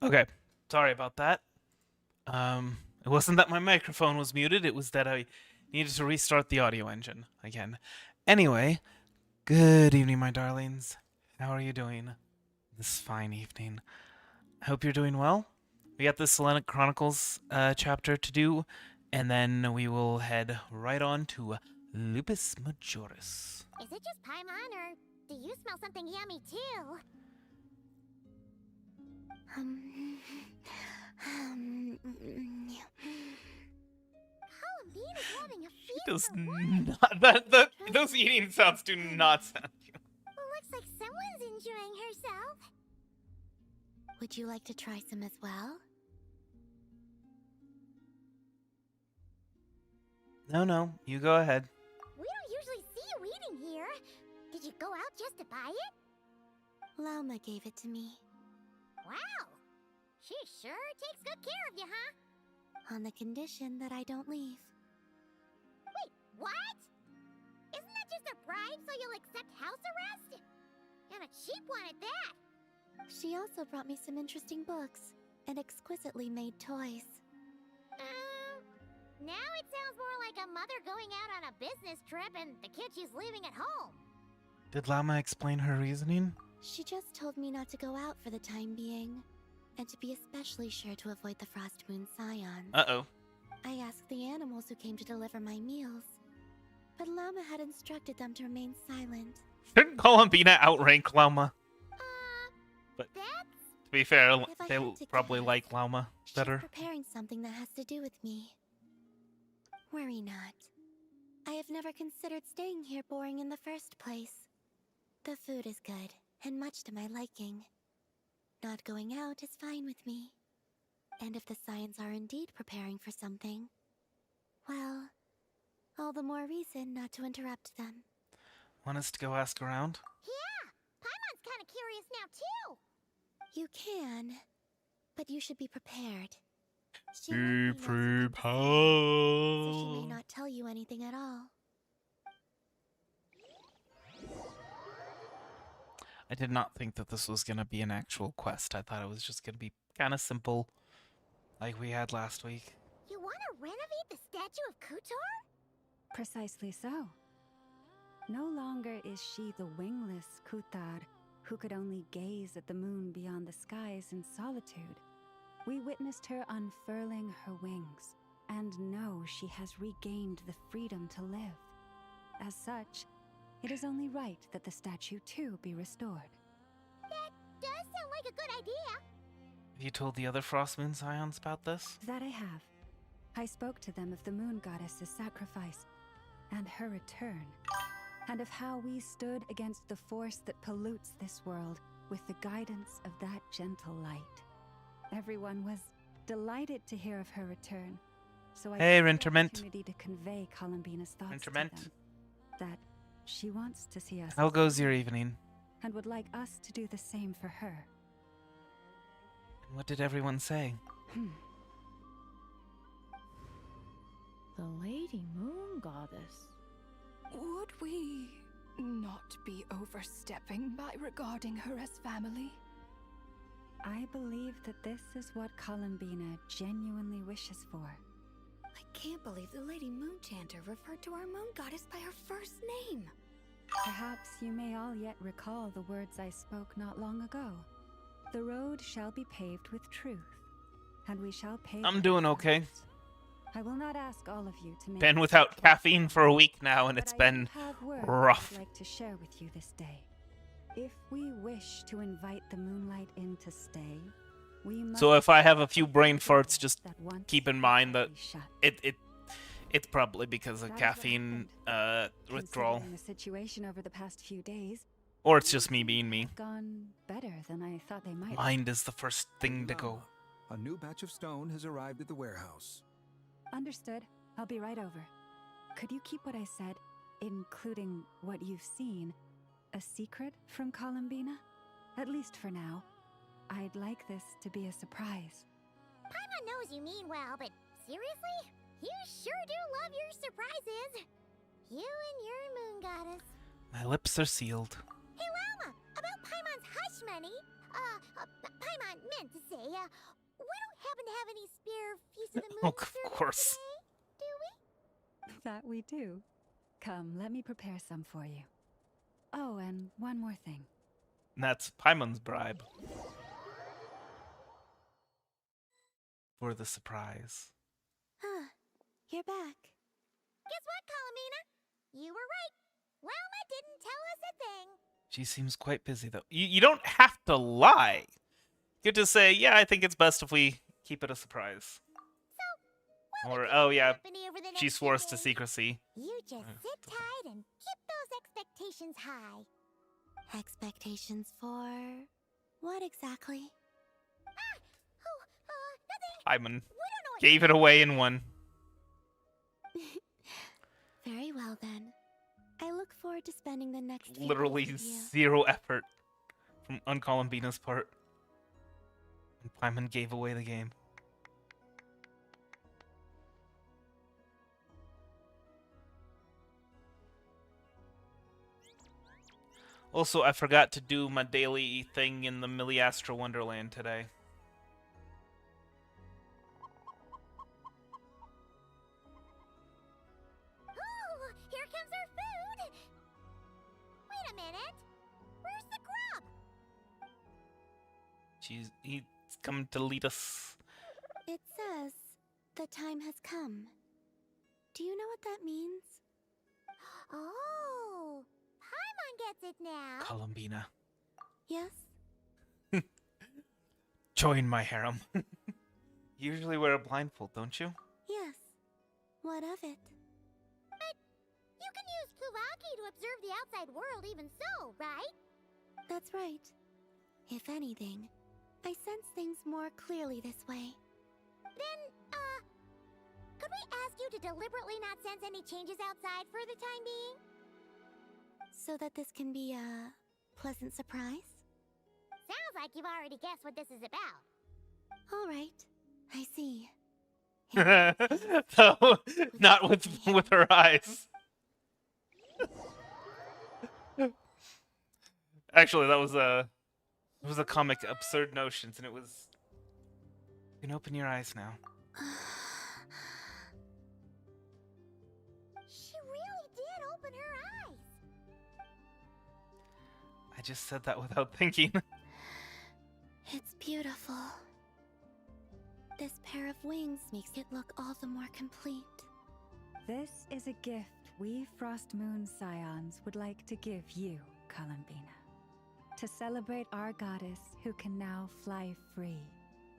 Okay, sorry about that. It wasn't that my microphone was muted, it was that I needed to restart the audio engine again. Anyway, good evening, my darlings. How are you doing this fine evening? I hope you're doing well. We got the Selenic Chronicles chapter to do, and then we will head right on to Lupus Majoris. Is it just Paimon, or do you smell something yummy too? Columbine is having a feast. Those eating sounds do not sound cute. Looks like someone's enjoying herself. Would you like to try some as well? No, you go ahead. We don't usually see you eating here. Did you go out just to buy it? Llama gave it to me. Wow! She sure takes good care of you, huh? On the condition that I don't leave. Wait, what? Isn't that just a bribe so you'll accept house arrest? And a cheap one at that. She also brought me some interesting books and exquisitely made toys. Now it sounds more like a mother going out on a business trip and the kid she's leaving at home. Did Llama explain her reasoning? She just told me not to go out for the time being, and to be especially sure to avoid the Frost Moon Scions. Uh-oh. I asked the animals who came to deliver my meals, but Llama had instructed them to remain silent. Shouldn't Columbina outrank Llama? But That's... to be fair, If they I will had to probably guess, like Llama better. She's preparing something that has to do with me. Worry not. I have never considered staying here boring in the first place. The food is good, and much to my liking. Not going out is fine with me. And if the Scions are indeed preparing for something, well, all the more reason not to interrupt them. Want us to go ask around? Yeah! Paimon's kind of curious now, too! You can, but you should be prepared. She might be not something to say, so she may not tell you anything at all. I did not think that this was going to be an actual quest. I thought it was just going to be kind of simple, like we had last week. You want to renovate the statue of Kutor? Precisely so. No longer is she the wingless Kutar who could only gaze at the moon beyond the skies in solitude. We witnessed her unfurling her wings, and know she has regained the freedom to live. As such, it is only right that the statue too be restored. That does sound like a good idea. Have you told the other Frost Moon Scions about this? That I have. I spoke to them of the moon goddess's sacrifice, and her return, and of how we stood against the force that pollutes this world with the guidance of that gentle light. Everyone was delighted to hear of her return, so I Hey, took the Rinterment. opportunity to convey Columbina's thoughts to Rinterment. them, that she wants to see us How as goes your family, evening? and would like us to do the same for her. What did everyone say? The Lady Moon Goddess. Would we not be overstepping by regarding her as family? I believe that this is what Columbina genuinely wishes for. I can't believe the Lady Moon Chanter referred to our moon goddess by her first name. Perhaps you may all yet recall the words I spoke not long ago. The road shall be paved with truth, and we shall pave. I'm doing okay. I will not ask all of you to make. Been without caffeine for a week now, and but it's I been do have words rough. I'd like to share with you this day. If we wish to invite the moonlight in to stay, we must. So if I have a few brain farts, just that once keep in mind that shut. it's probably because of That is what caffeine withdrawal, Considering the situation over the past few days, or it's just me being me. gone better than I thought they might. Mind is the first thing to go. A new batch of stone has arrived at the warehouse. Understood. I'll be right over. Could you keep what I said, including what you've seen, a secret from Columbina? At least for now. I'd like this to be a surprise. Paimon knows you mean well, but seriously? You sure do love your surprises. You and your moon goddess. My lips are sealed. Hey Llama, about Paimon's hush money. Paimon meant to say, we don't happen to have any spare Feast of the Moon Of service course. today, do we? That we do. Come, let me prepare some for you. Oh, and one more thing. That's Paimon's bribe. For the surprise. Huh. You're back. Guess what, Colomina? You were right. Lelma didn't tell us a thing. She seems quite busy, though. You don't have to lie. You could just say, yeah, I think it's best if we keep it a surprise. Or, oh yeah, she swore us to secrecy. You just sit tight and keep those expectations high. Expectations for what exactly? Paimon Nothing. We don't know what gave it away in one. Very well then. I look forward to spending the next few Literally days with you. zero effort on Columbina's part. And Paimon gave away the game. Also, I forgot to do my daily thing in the Miliastra Wonderland today. Oh, here comes our food. Wait a minute. Where's the grub? He's come to lead us. It says the time has come. Do you know what that means? Oh, Paimon gets it now. Columbina, Yes? join my harem. You usually wear a blindfold, don't you? Yes. What of it? But you can use Kuvaki to observe the outside world even so, right? That's right. If anything, I sense things more clearly this way. Then, could we ask you to deliberately not sense any changes outside for the time being? So that this can be a pleasant surprise? Sounds like you've already guessed what this is about. All right. I see. No, not with her eyes. Actually, that was a comic, Absurd Notions, and it was. You can open your eyes now. She really did open her eyes. I just said that without thinking. It's beautiful. This pair of wings makes it look all the more complete. This is a gift we Frost Moon Scions would like to give you, Columbina. To celebrate our goddess who can now fly free,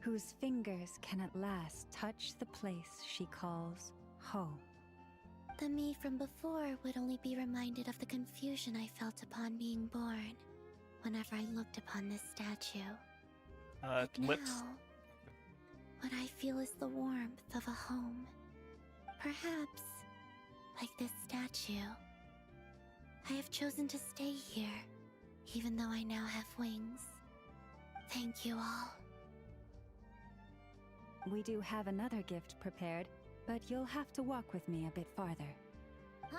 whose fingers can at last touch the place she calls home. The me from before would only be reminded of the confusion I felt upon being born, whenever I looked upon this statue. But Lips. now, what I feel is the warmth of a home. Perhaps, like this statue, I have chosen to stay here, even though I now have wings. Thank you all. We do have another gift prepared, but you'll have to walk with me a bit farther. Huh?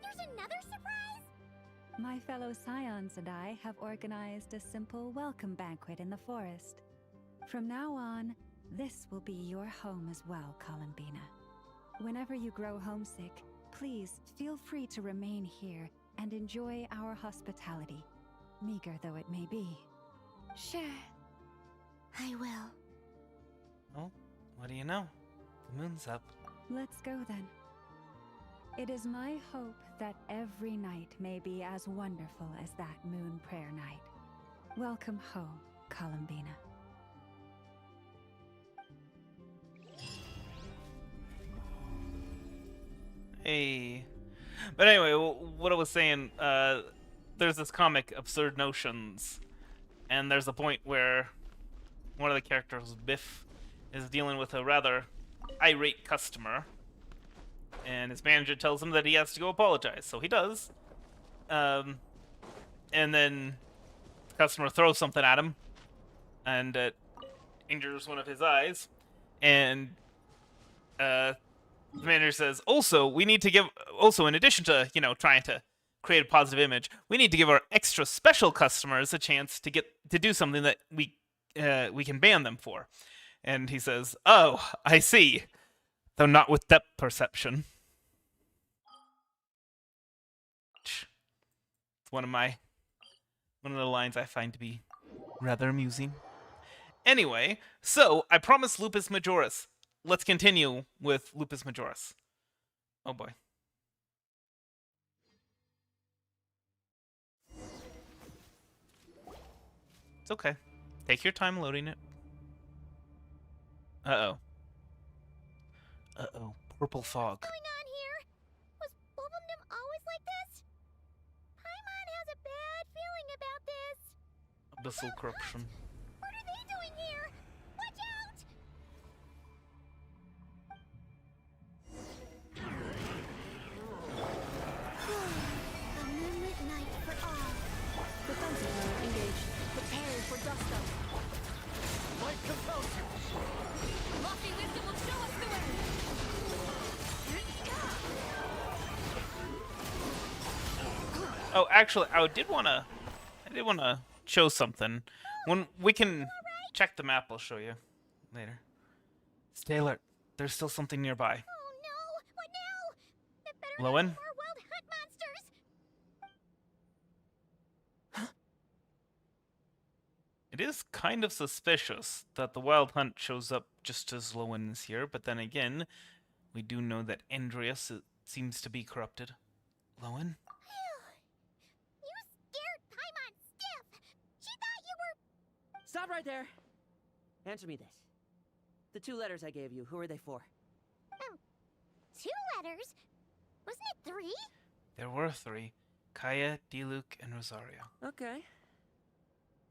There's another surprise? My fellow Scions and I have organized a simple welcome banquet in the forest. From now on, this will be your home as well, Columbina. Whenever you grow homesick, please feel free to remain here and enjoy our hospitality, meager though it may be. Sure. I will. Oh, what do you know? The moon's up. Let's go then. It is my hope that every night may be as wonderful as that moon prayer night. Welcome home, Columbina. Hey. But anyway, what I was saying, there's this comic, Absurd Notions, and there's a point where one of the characters, Biff, is dealing with a rather irate customer, and his manager tells him that he has to go apologize, so he does. And then the customer throws something at him, and it injures one of his eyes, and the manager says, also, we need to give, also, in addition to, trying to create a positive image. We need to give our extra special customers a chance to do something that we can ban them for. And he says, "Oh, I see. Though not with depth perception." It's one of the lines I find to be rather amusing. Anyway, so I promised Lupus Majoris. Let's continue with Lupus Majoris. Oh boy. It's okay. Take your time loading it. Uh-oh. Uh-oh. Purple fog. What's going on here? Was Wolvendom always like this? Paimon has a bad feeling about this. Abyssal corruption. What are they doing here? Watch out! A moonlit night for all. Defensive mode engaged. Prepare for dust up. Might compels you. Lofty wisdom will show us the way. Oh, actually, I did wanna show something. When we can check the map, I'll show you later. Stay alert. There's still something nearby. Oh no! What now? There better Lowen? not be more wild hunt monsters. It is kind of suspicious that the Wild Hunt shows up just as Lowen is here, but then again, we do know that Andreas seems to be corrupted. Lowen? You scared Paimon stiff. She thought you were. Stop right there. Answer me this. The 2 letters I gave you, who are they for? 2 letters? Wasn't it 3? There were 3. Kaya, Diluc, and Rosario. Okay.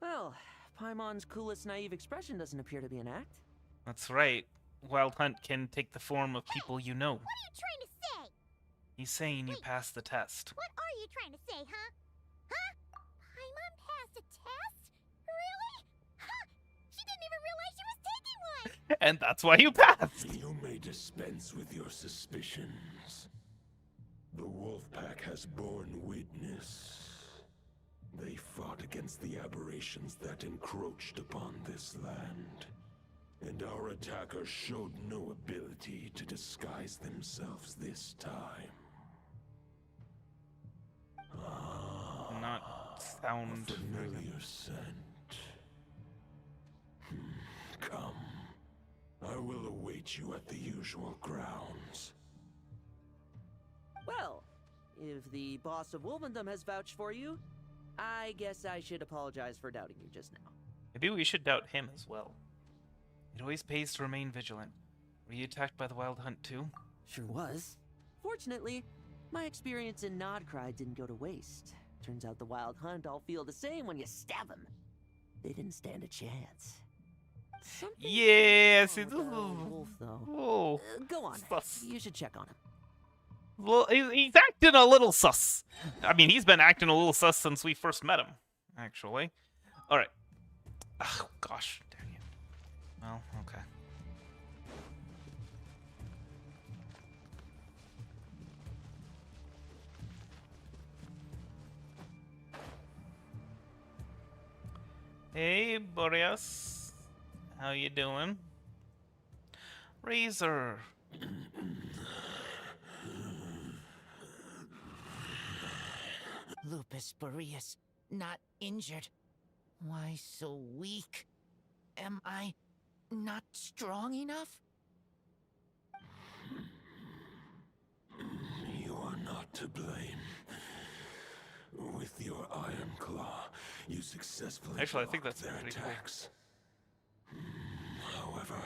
Well, Paimon's coolest naive expression doesn't appear to be an act. That's right. Wild Hunt can take the form of people you know. What are you trying to say? He's saying you passed the test. What are you trying to say, huh? Huh? Paimon passed a test? Really? Huh? She didn't even realize she was taking one. And that's why you passed! You may dispense with your suspicions. The Wolfpack has borne witness. They fought against the aberrations that encroached upon this land. And our attackers showed no ability to disguise themselves this time. Not sound A familiar scent. Come. I will await you at the usual grounds. Well, if the boss of Wolvendom has vouched for you, I guess I should apologize for doubting you just now. Maybe we should doubt him as well. It always pays to remain vigilant. Were you attacked by the Wild Hunt too? Sure was. Fortunately, my experience in Nodcry didn't go to waste. Turns out the Wild Hunt all feel the same when you stab them. They didn't stand a chance. Something Yes, wrong it's... with the wolf, though. Oh, Go on. sus. You should check on him. Well, he's acting a little sus. I mean, he's been acting a little sus since we first met him, actually. Alright. Oh, gosh. Dang it. Well, okay. Hey, Boreas. How you doing? Razor. Lupus Majoris, not injured. Why so weak? Am I not strong enough? You are not to blame. With your Iron Claw, you successfully Actually, I think blocked that's their pretty cool. attacks. However,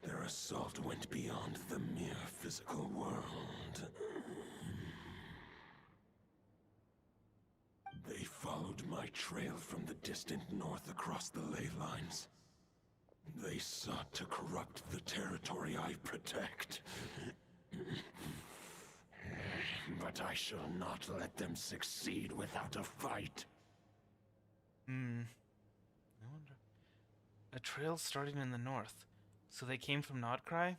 their assault went beyond the mere physical world. They followed my trail from the distant north across the ley lines. They sought to corrupt the territory I protect. But I shall not let them succeed without a fight. I wonder. A trail starting in the north. So they came from Nodcry?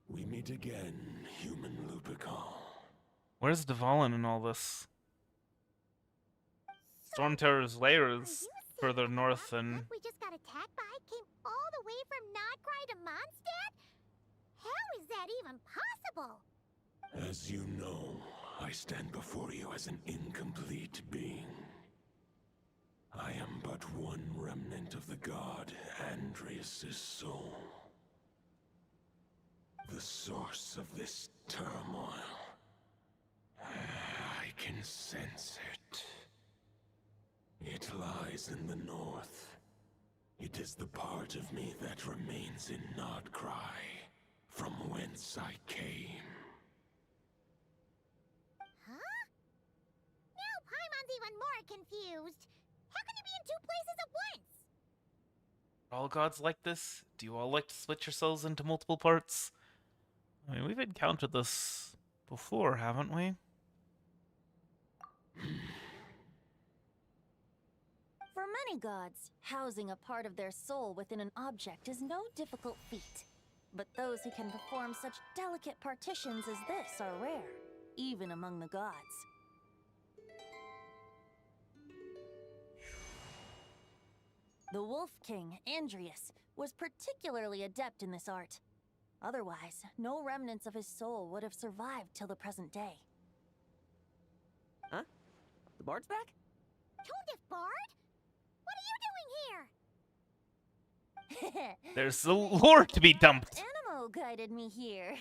We meet again, human Lupical. Where's Dvalin in all this? Storm Terror's lair Are you is saying further that the north last than... wreck we just got attacked by came all the way from Nodcry to Mondstadt? How is that even possible? As you know, I stand before you as an incomplete being. I am but one remnant of the god Andreas' soul. The source of this turmoil. I can sense it. It lies in the north. It is the part of me that remains in Nodcry, from whence I came. Huh? Now Paimon's even more confused. How can you be in two places at once? Are all gods like this? Do you all like to split yourselves into multiple parts? I mean, we've encountered this before, haven't we? For many gods, housing a part of their soul within an object is no difficult feat. But those who can perform such delicate partitions as this are rare, even among the gods. The Wolf King, Andreas, was particularly adept in this art. Otherwise, no remnants of his soul would have survived till the present day. Huh? The bard's back? Tondef Bard? What are you doing here? There's the lore to be dumped. Animo guided me here.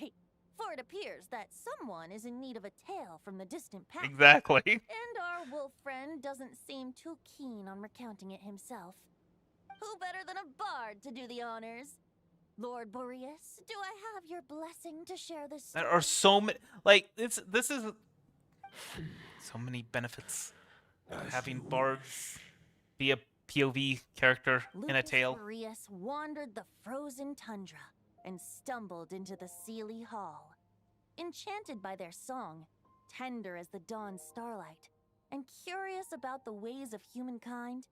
For it appears that someone is in need of a tale from the distant past. Exactly. And our wolf friend doesn't seem too keen on recounting it himself. Who better than a bard to do the honors? Lord Boreas, do I have your blessing to share this story? There are so many, like, this is so many benefits of having bards be a POV character in a tale. Lupus Majoris wandered the frozen tundra and stumbled into the Sealy Hall. Enchanted by their song, tender as the dawn's starlight, and curious about the ways of humankind,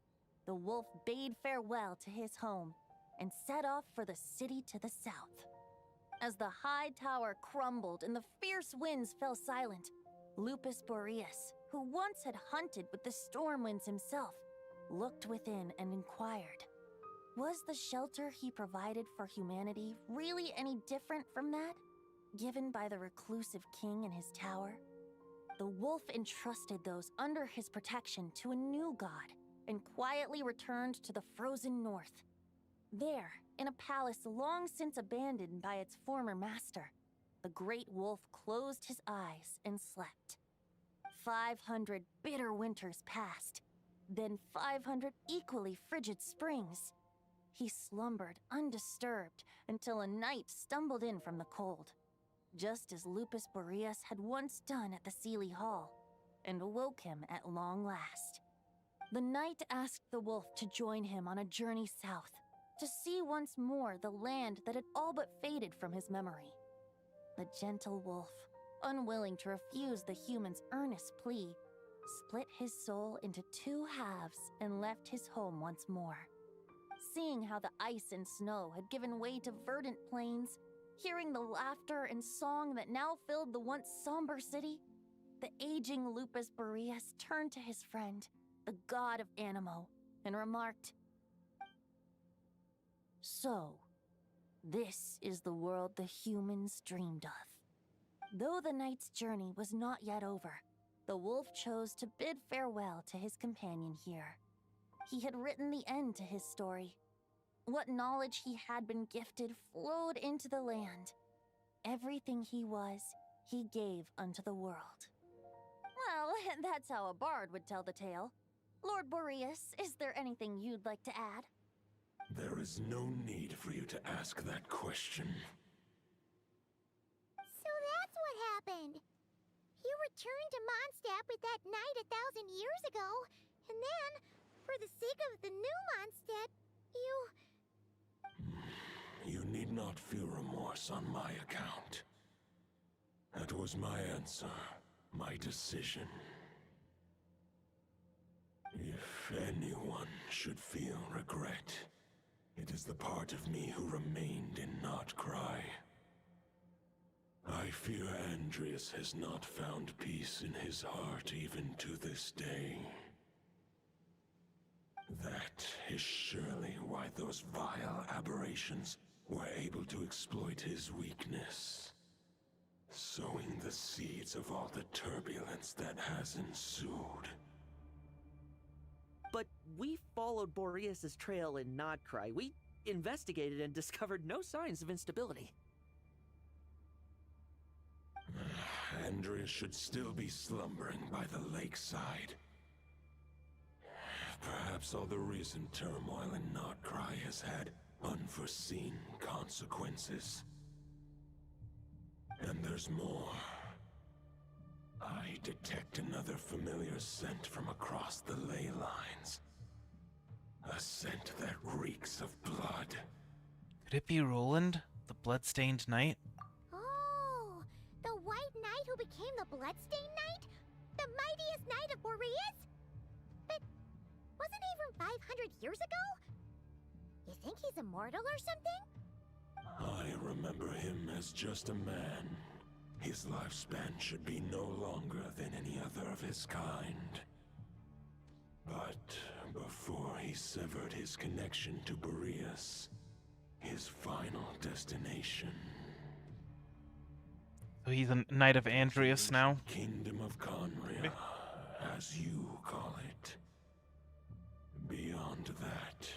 the wolf bade farewell to his home and set off for the city to the south. As the high tower crumbled and the fierce winds fell silent, Lupus Boreas, who once had hunted with the storm winds himself, looked within and inquired, was the shelter he provided for humanity really any different from that given by the reclusive king in his tower? The wolf entrusted those under his protection to a new god and quietly returned to the frozen north. There, in a palace long since abandoned by its former master, the great wolf closed his eyes and slept. 500 bitter winters passed, then 500 equally frigid springs. He slumbered undisturbed until a night stumbled in from the cold, just as Lupus Boreas had once done at the Sealy Hall, and awoke him at long last. The night asked the wolf to join him on a journey south, to see once more the land that had all but faded from his memory. The gentle wolf, unwilling to refuse the human's earnest plea, split his soul into two halves and left his home once more. Seeing how the ice and snow had given way to verdant plains, hearing the laughter and song that now filled the once somber city, the aging Lupus Boreas turned to his friend, the god of Animo, and remarked, "So, this is the world the humans dreamed of." Though the night's journey was not yet over, the wolf chose to bid farewell to his companion here. He had written the end to his story. What knowledge he had been gifted flowed into the land. Everything he was, he gave unto the world. Well, that's how a bard would tell the tale. Lord Boreas, is there anything you'd like to add? There is no need for you to ask that question. So that's what happened. You returned to Mondstadt with that knight 1,000 years ago, and then, for the sake of the new Mondstadt, You need not feel remorse on my account. That was my answer, my decision. If anyone should feel regret, it is the part of me who remained in Nodcry. I fear Andreas has not found peace in his heart even to this day. That is surely why those vile aberrations were able to exploit his weakness, sowing the seeds of all the turbulence that has ensued. But we followed Boreas's trail in Nodcry. We investigated and discovered no signs of instability. Andreas should still be slumbering by the lakeside. Perhaps all the recent turmoil in Nodcry has had unforeseen consequences. And there's more. I detect another familiar scent from across the ley lines. A scent that reeks of blood. Could it be Roland, the bloodstained knight? Oh, the White Knight who became the Bloodstained Knight? The mightiest knight of Boreas? But wasn't he from 500 years ago? You think he's immortal or something? I remember him as just a man. His lifespan should be no longer than any other of his kind. But before he severed his connection to Boreas, his final destination. So he's a knight of Andreas now? Kingdom of Conria, as you call it. Beyond that,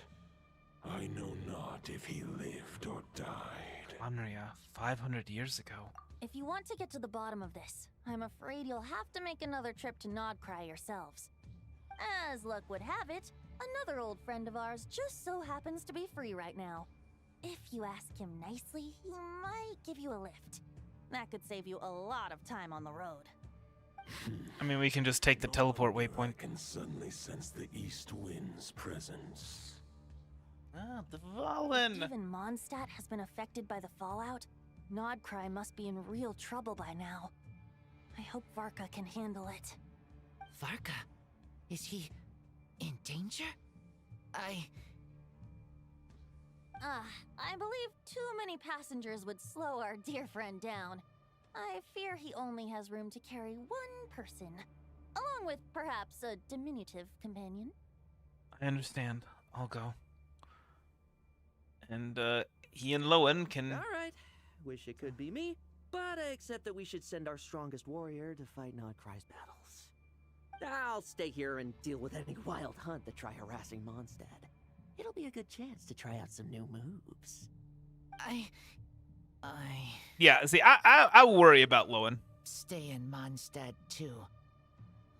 I know not if he lived or died. Conria, 500 years ago. If you want to get to the bottom of this, I'm afraid you'll have to make another trip to Nodcry yourselves. As luck would have it, another old friend of ours just so happens to be free right now. If you ask him nicely, he might give you a lift. That could save you a lot of time on the road. I mean, we can just take the teleport waypoint. I can suddenly sense the east wind's presence. Ah, the Valen! Even Mondstadt has been affected by the fallout. Nodcry must be in real trouble by now. I hope Varka can handle it. Varka? Is he in danger? I believe too many passengers would slow our dear friend down. I fear he only has room to carry one person, along with perhaps a diminutive companion. I understand. I'll go. And, he and Lowen can... Alright. Wish it could be me, but I accept that we should send our strongest warrior to fight Nodcry's battles. I'll stay here and deal with any wild hunt that try harassing Mondstadt. It'll be a good chance to try out some new moves. Yeah, see, I worry about Lowen. Stay in Mondstadt too.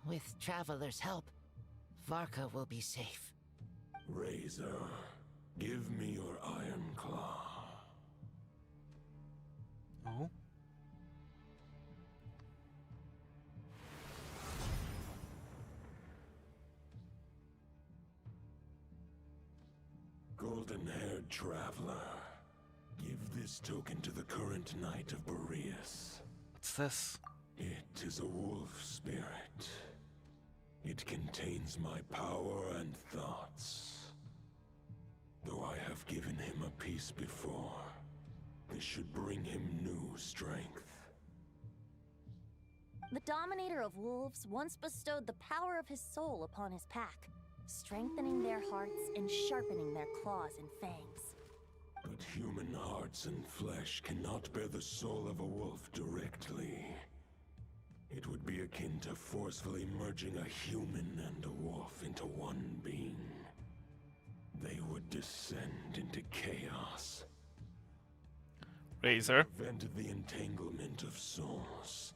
With Traveler's help, Varka will be safe. Razor, give me your iron claw. Oh? Golden-haired traveler, give this token to the current knight of Boreas. What's this? It is a wolf spirit. It contains my power and thoughts. Though I have given him a piece before, this should bring him new strength. The Dominator of Wolves once bestowed the power of his soul upon his pack, strengthening their hearts and sharpening their claws and fangs. But human hearts and flesh cannot bear the soul of a wolf directly. It would be akin to forcefully merging a human and a wolf into one being. They would descend into chaos. Razor. Prevent the entanglement of souls.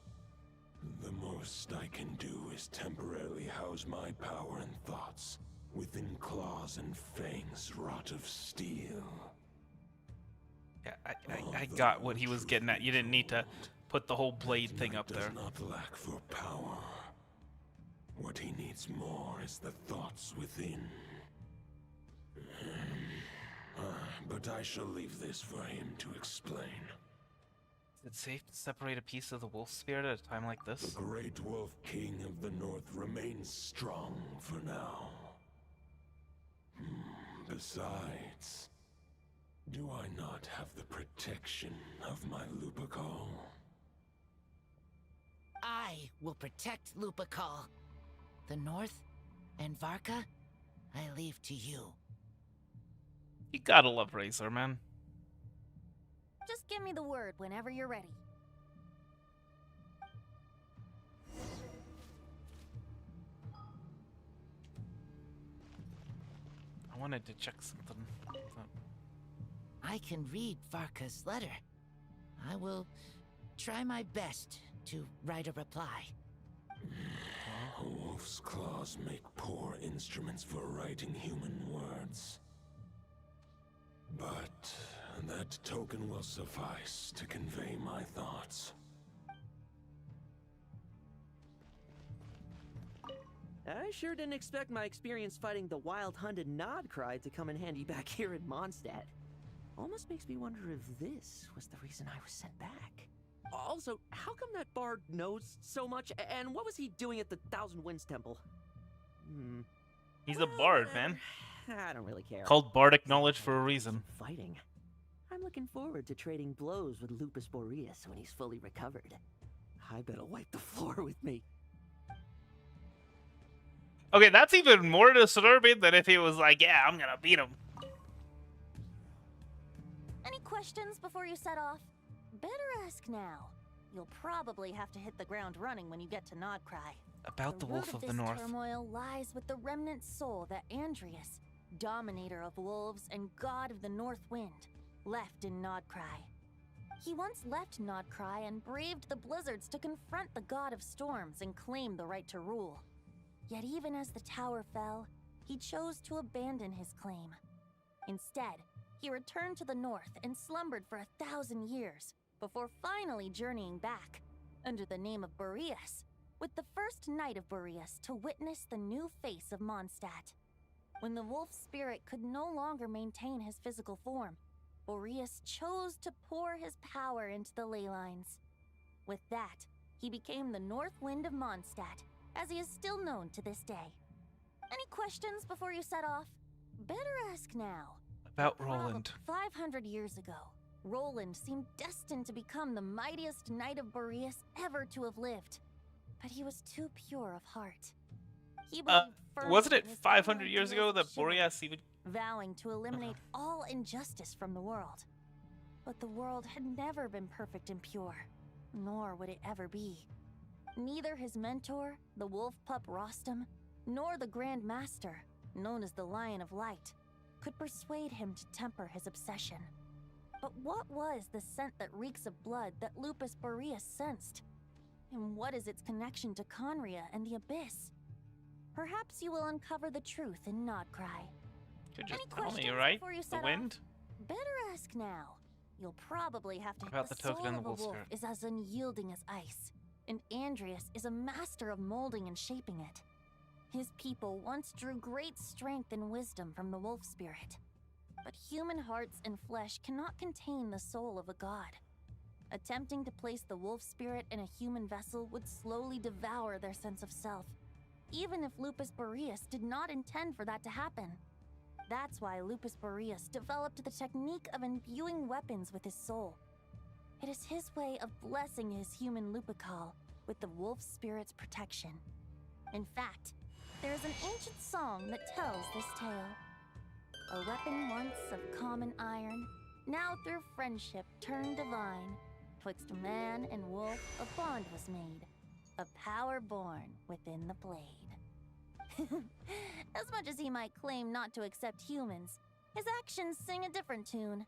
The most I can do is temporarily house my power and thoughts within claws and fangs wrought of steel. Yeah, I got what he was getting at. You didn't need to put the whole blade thing up there. Does not lack for power. What he needs more is the thoughts within. But I shall leave this for him to explain. Is it safe to separate a piece of the wolf spirit at a time like The this? great wolf king of the north remains strong for now. Besides, do I not have the protection of my Lupical? I will protect Lupakal. The North and Varka, I leave to you. You gotta love Razor, man. Just give me the word whenever you're ready. I wanted to check something. I can read Varka's letter. I will try my best to write a reply. A wolf's claws make poor instruments for writing human words. But that token will suffice to convey my thoughts. I sure didn't expect my experience fighting the wild-hunted Nodcry to come in handy back here in Mondstadt. Almost makes me wonder if this was the reason I was sent back. Also, how come that bard knows so much, and what was he doing at the Thousand Winds Temple? He's a bard, man. I don't really care. Called bardic knowledge for a reason. Fighting. I'm looking forward to trading blows with Lupus Majoris when he's fully recovered. I bet he'll wipe the floor with me. Okay, that's even more disturbing than if he was like, yeah, I'm gonna beat him. Any questions before you set off? Better ask now. You'll probably have to hit the ground running when you get to Nodcry. About the Wolf of the this North. Turmoil lies with the remnant soul that Andreas, dominator of wolves and god of the North Wind, left in Nodcry. He once left Nodcry and braved the blizzards to confront the god of storms and claim the right to rule. Yet even as the tower fell, he chose to abandon his claim. Instead, he returned to the north and slumbered for 1,000 years, before finally journeying back, under the name of Boreas, with the first knight of Boreas to witness the new face of Mondstadt. When the wolf spirit could no longer maintain his physical form, Boreas chose to pour his power into the ley lines. With that, he became the North Wind of Mondstadt, as he is still known to this day. Any questions before you set off? Better ask now. About Roland. 500 years ago, Roland seemed destined to become the mightiest knight of Boreas ever to have lived. But he was too pure of heart. He believed firmly Wasn't it in his 500 own years ago that chivalry, Boreas even... vowing to eliminate all injustice from the world. But the world had never been perfect and pure, nor would it ever be. Neither his mentor, the wolf pup Rostam, nor the Grand Master, known as the Lion of Light, could persuade him to temper his obsession. But what was the scent that reeks of blood that Lupus Majoris sensed? And what is its connection to Conria and the Abyss? Perhaps you will uncover the truth in Nodcry. Could just Any tell me, questions right? before you The set wind? off? Better ask now. You'll probably have to About the the token soul and of the a wolf wolf spirit. is as unyielding as ice, and Andreas is a master of molding and shaping it. His people once drew great strength and wisdom from the wolf spirit. But human hearts and flesh cannot contain the soul of a god. Attempting to place the wolf spirit in a human vessel would slowly devour their sense of self, even if Lupus Majoris did not intend for that to happen. That's why Lupus Majoris developed the technique of imbuing weapons with his soul. It is his way of blessing his human Lupakal with the wolf spirit's protection. In fact, there is an ancient song that tells this tale. A weapon once of common iron, now through friendship turned divine. Twixt man and wolf a bond was made, a power born within the blade. As much as he might claim not to accept humans, his actions sing a different tune.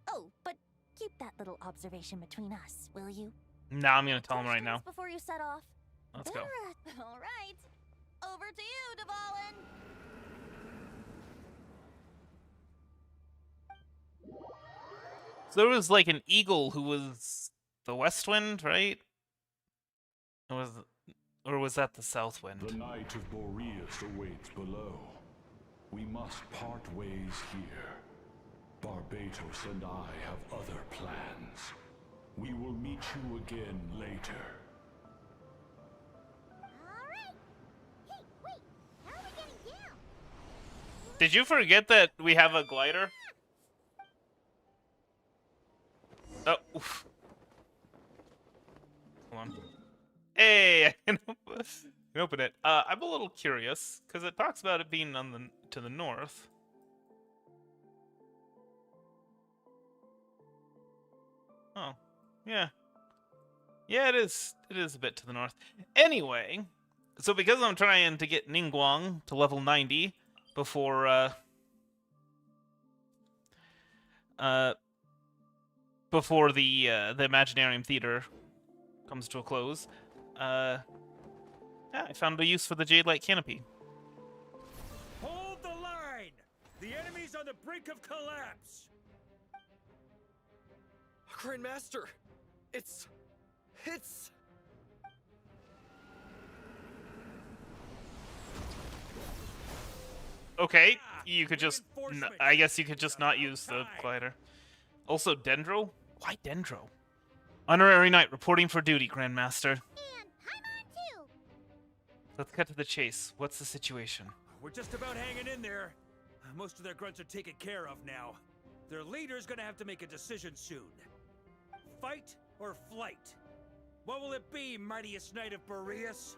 Oh, but keep that little observation between us, will you? Nah, I'm gonna tell him right now. Questions before you set off? Let's go. All right. Over to you, Dvalin. So there was like an eagle who was the west wind, right? Or was that the south wind? The Knight of Boreas awaits below. We must part ways here. Barbatos and I have other plans. We will meet you again later. Alright! Hey, wait! How are we getting down? Did you forget that we have a glider? Oh, oof. Hold on. Hey! can open it. I'm a little curious because it talks about it being on to the north. Oh, yeah. Yeah, it is. It is a bit to the north. Anyway, so because I'm trying to get Ningguang to level 90 before before the Imaginarium Theater comes to a close, yeah, I found a use for the Jade Light Canopy. Hold the line! The enemy's on the brink of collapse! Grandmaster! It's... Okay, you could just... I guess you could just not use the glider. Also, Dendro? Why Dendro? Honorary Knight reporting for duty, Grandmaster. And I'm on too. Let's cut to the chase. What's the situation? We're just about hanging in there. Most of their grunts are taken care of now. Their leader's gonna have to make a decision soon. Fight or flight? What will it be, mightiest knight of Boreas?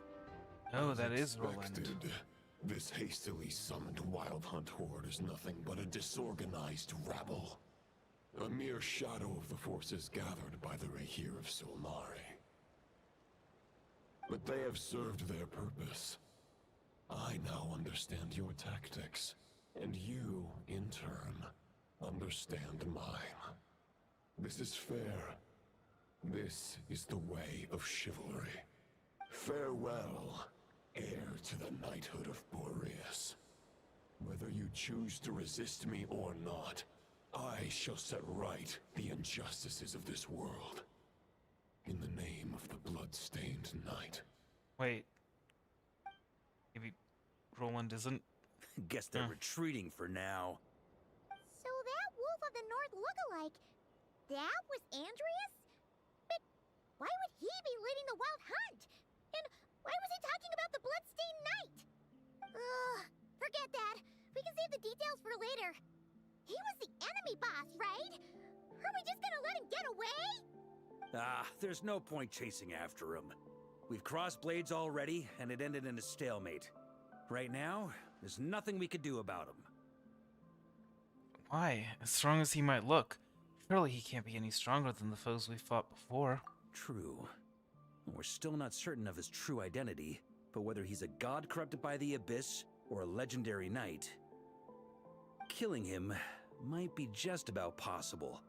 Oh, that is Roland. Expected. This hastily summoned Wild Hunt horde is nothing but a disorganized rabble. A mere shadow of the forces gathered by the Richter of Solnari. But they have served their purpose. I now understand your tactics, and you, in turn, understand mine. This is fair. This is the way of chivalry. Farewell, heir to the knighthood of Boreas. Whether you choose to resist me or not, I shall set right the injustices of this world. In the name of the blood-stained knight. Wait. Maybe Roland isn't? Guess they're retreating for now. So that Wolf of the North look-alike, that was Andreas? But why would he be leading the Wild Hunt? And why was he talking about the Bloodstained Knight? Ugh, forget that. We can save the details for later. He was the enemy boss, right? Are we just gonna let him get away? There's no point chasing after him. We've crossed blades already, and it ended in a stalemate. Right now, there's nothing we could do about him. Why? As strong as he might look, surely he can't be any stronger than the foes we fought before. True. We're still not certain of his true identity, but whether he's a god corrupted by the Abyss or a legendary knight, killing him might be just about possible,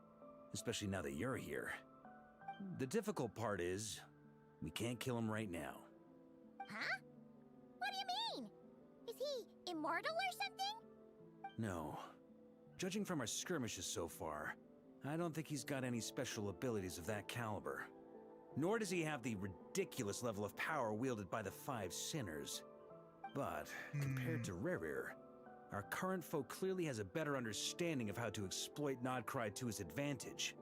especially now that you're here. The difficult part is, we can't kill him right now. Huh? What do you mean? Is he immortal or something? No. Judging from our skirmishes so far, I don't think he's got any special abilities of that caliber. Nor does he have the ridiculous level of power wielded by the Five Sinners. But, compared to Rerir, our current foe clearly has a better understanding of how to exploit Nodcry to his advantage.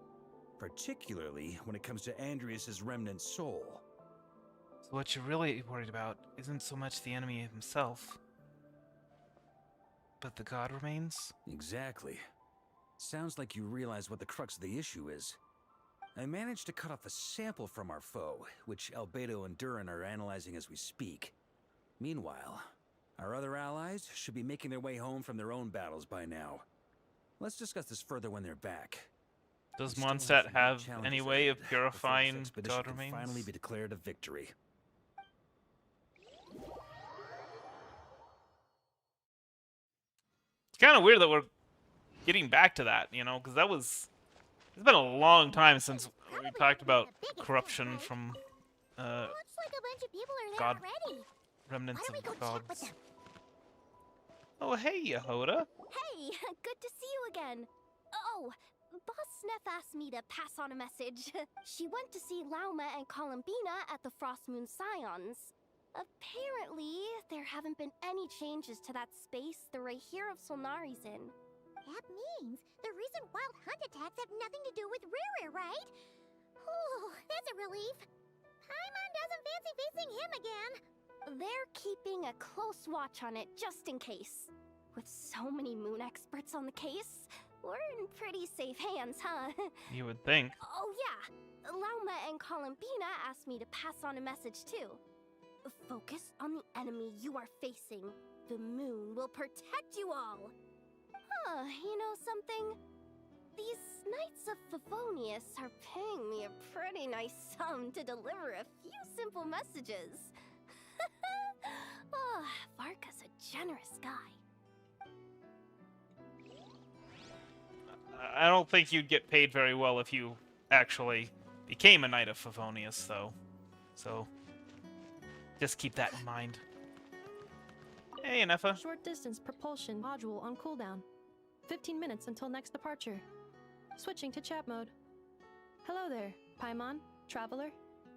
Particularly when it comes to Andreas' remnant soul. So what you're really worried about isn't so much the enemy himself, but the god remains? Exactly. Sounds like you realize what the crux of the issue is. I managed to cut off a sample from our foe, which Albedo and Durin are analyzing as we speak. Meanwhile, our other allies should be making their way home from their own battles by now. Let's discuss this further when they're back. Does Mondstadt have any way of purifying god remains? Finally be declared a victory. It's kind of weird that we're getting back to that, you know, because that was... It's been a long time since we talked about corruption from Looks like a bunch of people are there god already. remnants Why don't we of go check with gods. them? Oh, hey, Yehoda. Hey, good to see you again. Oh, Boss Sneff asked me to pass on a message. She went to see Lauma and Columbina at the Frost Moon Scions. Apparently, there haven't been any changes to that space the Richter of Solnari's in. That means the recent Wild Hunt attacks have nothing to do with Rerir, right? Ooh, that's a relief. Paimon doesn't fancy facing him again. They're keeping a close watch on it just in case. With so many moon experts on the case, we're in pretty safe hands, huh? You would think. Oh yeah, Lauma and Columbina asked me to pass on a message too. Focus on the enemy you are facing. The moon will protect you all. Huh, you know something? These Knights of Favonius are paying me a pretty nice sum to deliver a few simple messages. Oh, Varka's a generous guy. I don't think you'd get paid very well if you actually became a Knight of Favonius, though. So, just keep that in mind. Hey, Nefa. Short distance propulsion module on cooldown. 15 minutes until next departure. Switching to chat mode. Hello there, Paimon, traveler.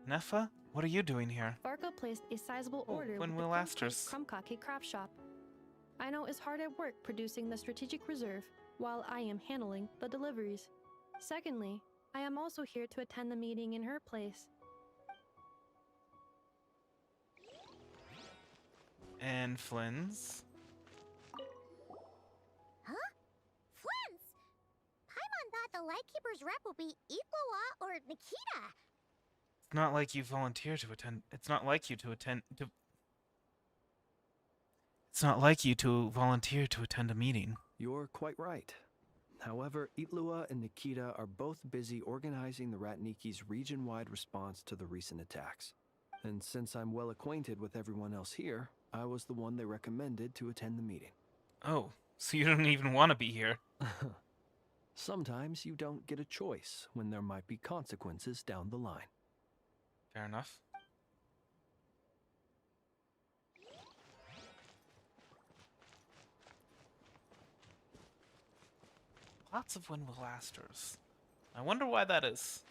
Nefa, what are you doing here? Varka placed a sizable order when with will the Asters? Krumkake craft shop. I know is hard at work producing the strategic reserve, while I am handling the deliveries. Secondly, I am also here to attend the meeting in her place. And Flynn's? Huh? Flynn's! Paimon thought the Lightkeeper's rep would be Itlua or Nikita. It's not like you volunteer to attend. It's not like you to attend to. It's not like you to volunteer to attend a meeting. You're quite right. However, Itlua and Nikita are both busy organizing the Ratniki's region-wide response to the recent attacks. And since I'm well acquainted with everyone else here, I was the one they recommended to attend the meeting. Oh, so you don't even want to be here. Sometimes you don't get a choice when there might be consequences down the line. Fair enough. Lots of Wind Blasters. I wonder why that is.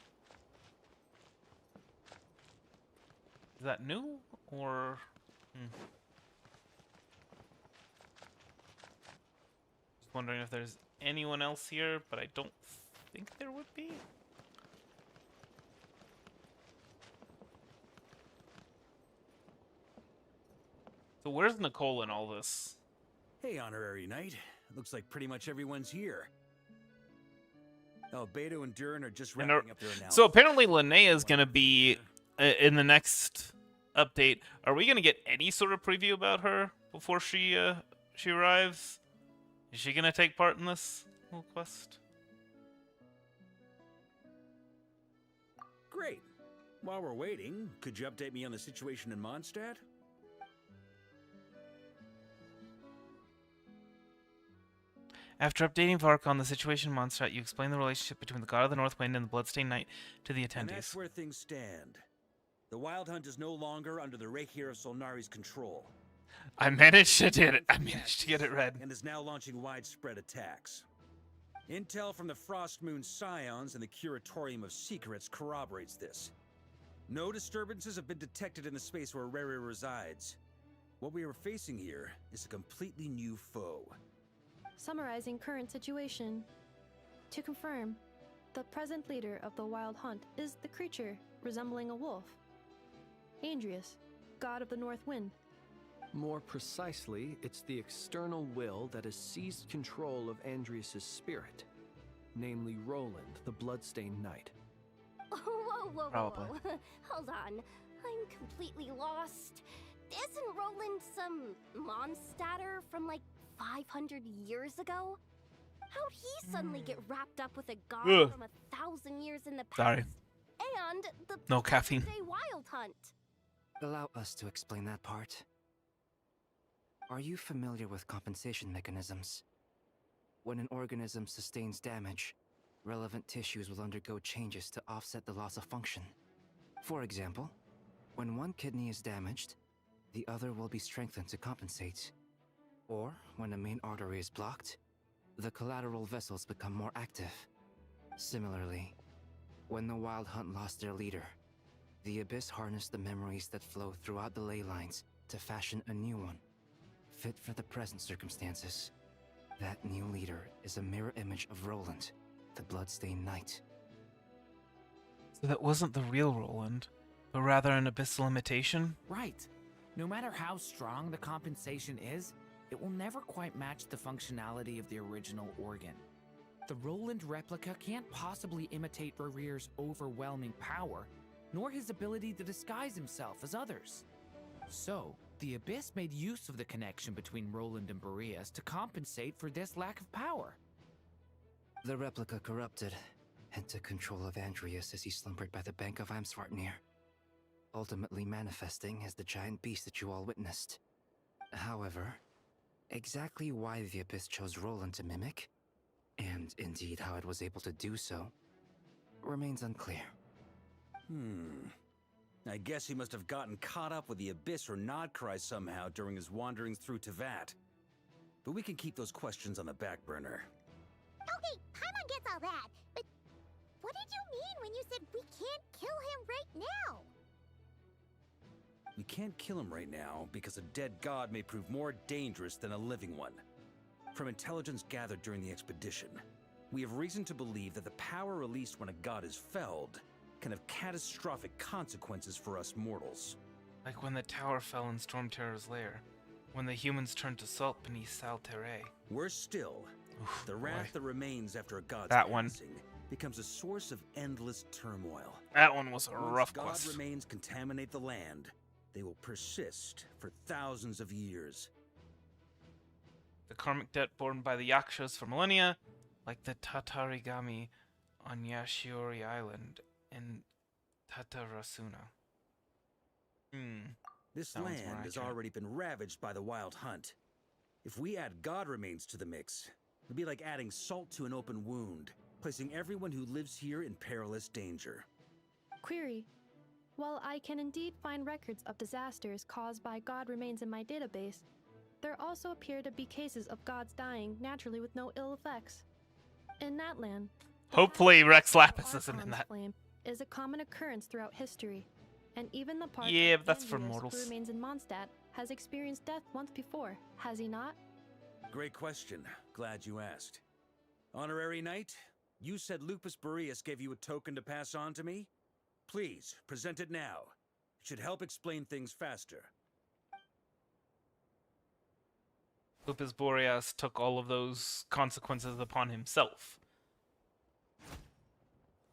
Is that new or? Just wondering if there's anyone else here, but I don't think there would be. So where's Nicole in all this? Hey, Honorary Knight. Looks like pretty much everyone's here. Oh, Beto and Durin are just wrapping up their analysis. So apparently Linnea is going to be in the next update. Are we going to get any sort of preview about her before she arrives? Is she going to take part in this little quest? Great. While we're waiting, could you update me on the situation in Mondstadt? After updating Varka on the situation in Mondstadt, you explain the relationship between the God of the North Wind and the Bloodstained Knight to the attendees. And that's where things stand. The Wild Hunt is no longer under the Richter of Solnari's control. I managed to get it. I managed to get it read. And is now launching widespread attacks. Intel from the Frostmoon Scions and the Curatorium of Secrets corroborates this. No disturbances have been detected in the space where Rere resides. What we are facing here is a completely new foe. Summarizing current situation. To confirm, the present leader of the Wild Hunt is the creature resembling a wolf. Andrius, God of the North Wind. More precisely, it's the external will that has seized control of Andrius' spirit, namely Roland, the Bloodstained Knight. Probably. Whoa. Hold on. I'm completely lost. Isn't Roland some Mondstadter from like 500 years ago? How'd he suddenly get wrapped up with a god from 1,000 years in the past? Sorry. And the No caffeine. Day Wild Hunt. Allow us to explain that part. Are you familiar with compensation mechanisms? When an organism sustains damage, relevant tissues will undergo changes to offset the loss of function. For example, when one kidney is damaged, the other will be strengthened to compensate. Or, when a main artery is blocked, the collateral vessels become more active. Similarly, when the Wild Hunt lost their leader, the Abyss harnessed the memories that flow throughout the ley lines to fashion a new one, fit for the present circumstances. That new leader is a mirror image of Roland, the Bloodstained Knight. So that wasn't the real Roland, but rather an abyssal imitation? Right. No matter how strong the compensation is, it will never quite match the functionality of the original organ. The Roland replica can't possibly imitate Rere's overwhelming power, nor his ability to disguise himself as others. So, the Abyss made use of the connection between Roland and Boreas to compensate for this lack of power. The replica corrupted and took control of Andreas as he slumbered by the bank of Eimsvartnir, ultimately manifesting as the giant beast that you all witnessed. However, exactly why the Abyss chose Roland to mimic, and indeed how it was able to do so, remains unclear. I guess he must have gotten caught up with the Abyss or Nodcry somehow during his wanderings through Teyvat. But we can keep those questions on the back burner. Okay, Paimon gets all that, but what did you mean when you said we can't kill him right now? We can't kill him right now because a dead god may prove more dangerous than a living one. From intelligence gathered during the expedition, we have reason to believe that the power released when a god is felled can have catastrophic consequences for us mortals. Like when the tower fell in Storm Terror's lair. When the humans turned to salt beneath Sal Terre. Worse still, the wrath that remains after a god's passing becomes a source of endless turmoil. That one was a Once rough god quest. remains contaminate the land, they will persist for thousands of years. The karmic debt borne by the Yakshas for millennia, like the Tatarigami on Yashiori Island in Tatarasuna. This Sounds more land has accurate. already been ravaged by the Wild Hunt. If we add god remains to the mix, it'd be like adding salt to an open wound, placing everyone who lives here in perilous danger. Query. While I can indeed find records of disasters caused by god remains in my database, there also appear to be cases of gods dying naturally with no ill effects. In that land, Hopefully Rex Lapis Archon's isn't in that. flame is a common occurrence throughout history, and even the part Yeah, of but that's for Andreas mortals. who remains in Mondstadt has experienced death once before, has he not? Great question. Glad you asked. Honorary Knight, you said Lupus Boreas gave you a token to pass on to me? Please, present it now. It should help explain things faster. Lupus Boreas took all of those consequences upon himself.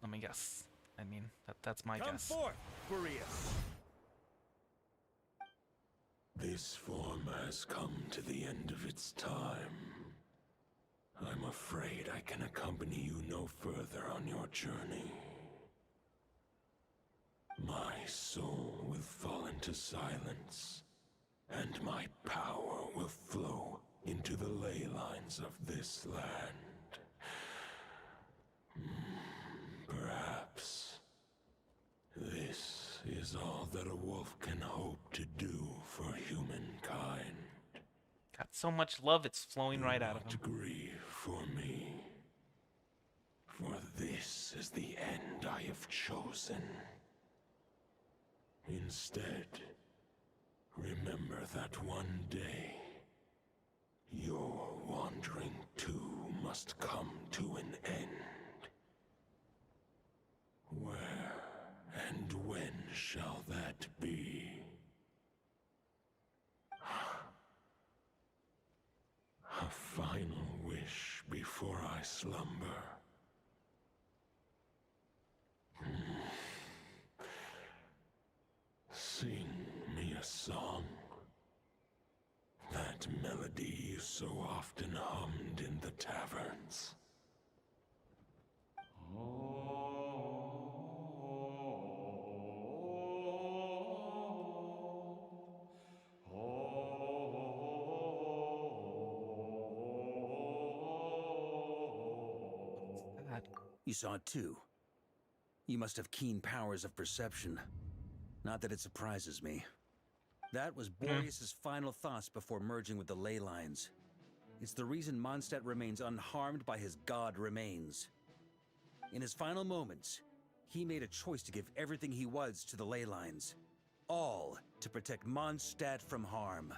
Let me guess. I mean, that's my Come guess. forth, Boreas. This form has come to the end of its time. I'm afraid I can accompany you no further on your journey. My soul will fall into silence, and my power will flow into the ley lines of this land. Perhaps this is all that a wolf can hope to do for humankind. Got so much love, it's flowing right out of him. Grieve for me, for this is the end I have chosen. Instead, remember that one day, your wandering too must come to an end. Where and when shall that be? A final wish before I slumber. Sing me a song. That melody you so often hummed in the taverns. You saw it too. You must have keen powers of perception. Not that it surprises me. That was Boreas' final thoughts before merging with the ley lines. It's the reason Mondstadt remains unharmed by his god remains. In his final moments, he made a choice to give everything he was to the ley lines. All to protect Mondstadt from harm.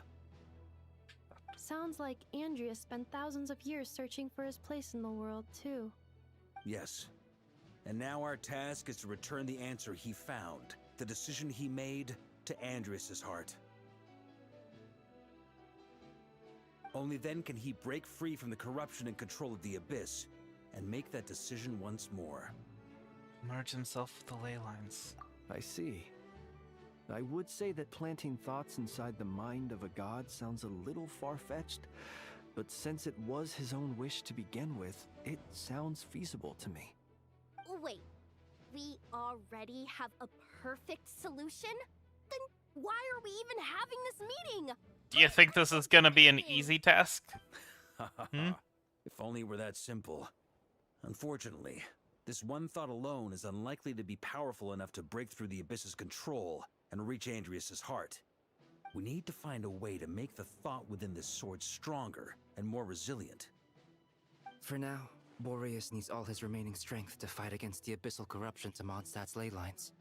Sounds like Andreas spent thousands of years searching for his place in the world, too. Yes. And now our task is to return the answer he found, the decision he made, to Andreas' heart. Only then can he break free from the corruption and control of the Abyss, and make that decision once more. Merge himself with the ley lines. I see. I would say that planting thoughts inside the mind of a god sounds a little far-fetched, but since it was his own wish to begin with, it sounds feasible to me. Wait, we already have a perfect solution? Then why are we even having this meeting? Do you think this is gonna be an easy task? If only it were that simple. Unfortunately, this one thought alone is unlikely to be powerful enough to break through the Abyss's control and reach Andrias's heart. We need to find a way to make the thought within this sword stronger and more resilient. For now, Boreas needs all his remaining strength to fight against the abyssal corruption to Mondstadt's ley lines.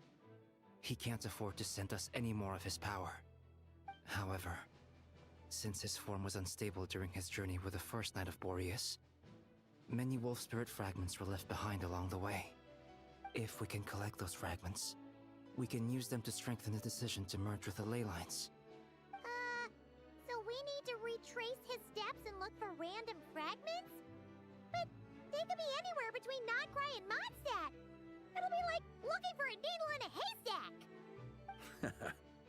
He can't afford to send us any more of his power. However, since his form was unstable during his journey with the first Knight of Boreas, many wolf spirit fragments were left behind along the way. If we can collect those fragments, we can use them to strengthen the decision to merge with the ley lines. So we need to retrace his steps and look for random fragments? But they could be anywhere between Nodcry and Mondstadt. It'll be like looking for a needle in a haystack.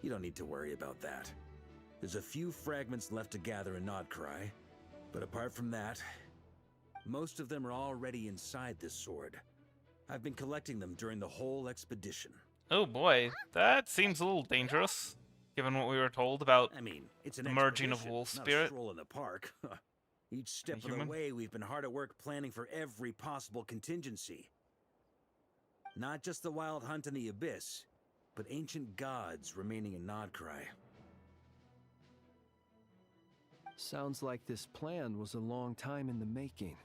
You don't need to worry about that. There's a few fragments left to gather in Nodcry, but apart from that, most of them are already inside this sword. I've been collecting them during the whole expedition. Oh boy, that seems a little dangerous, given what we were told about it's the merging of wolf not spirit. a stroll in the park. Each step of the way, we've been hard at work planning for every possible contingency. Not just the wild hunt in the abyss, but ancient gods remaining in Nodcry. Sounds like this plan was a long time in the making.